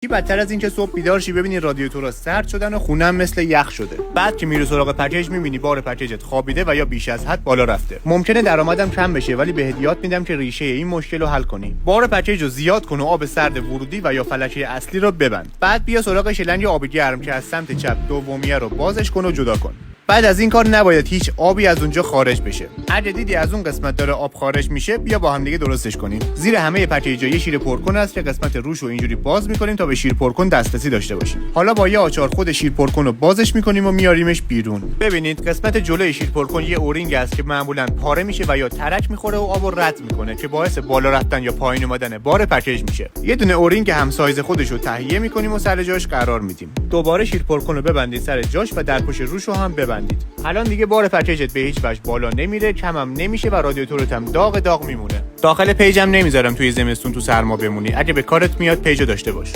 چی بدتر از اینکه صبح بیدار شی ببینی رادیاتورها سرد شدن و خونم مثل یخ شده. بعد که میری سراغ پکیج میبینی بار پکیجت خوابیده و یا بیش از حد بالا رفته. ممکنه درآمدم کم بشه ولی بهت یاد میدم که ریشه این مشکل رو حل کنی. بار پکیج رو زیاد کن و آب سرد ورودی و یا فلکه اصلی رو ببند. بعد بیا سراغ شلنگ آب گرم که از سمت چپ دومیه رو بازش کن و جدا کن. بعد از این کار نباید هیچ آبی از اونجا خارج بشه. اگه دیدی از اون قسمت داره آب خارج میشه بیا با هم دیگه درستش کنیم. زیر همه پکیج‌ها یه شیر پرکن هست که قسمت روش رو اینجوری باز می‌کنیم تا به شیر پرکن دسترسی داشته باشیم. حالا با یه آچار خود شیر پرکن رو بازش می‌کنیم و میاریمش بیرون. ببینید قسمت جلوی شیر پرکن یه اورینگ است که معمولاً پاره میشه و یا ترک می‌خوره و آب رو رد می‌کنه که باعث بالا رفتن یا پایین اومدن بار پکیج میشه. یه دونه اورینگ هم سایز خودش رو تهیه می‌کنیم و سر جاش قرار میدیم. دوباره شیر پرکن رو ببندید سر جاش و در پشت روش رو هم ببندید. الان دیگه بار پکیجت به هیچ وجه بالا نمیره، کمم نمیشه و رادیاتورت هم داغ میمونه. داخل پیجم نمیذارم توی زمستون تو سرما بمونی. اگه به کارت میاد پیجو داشته باش.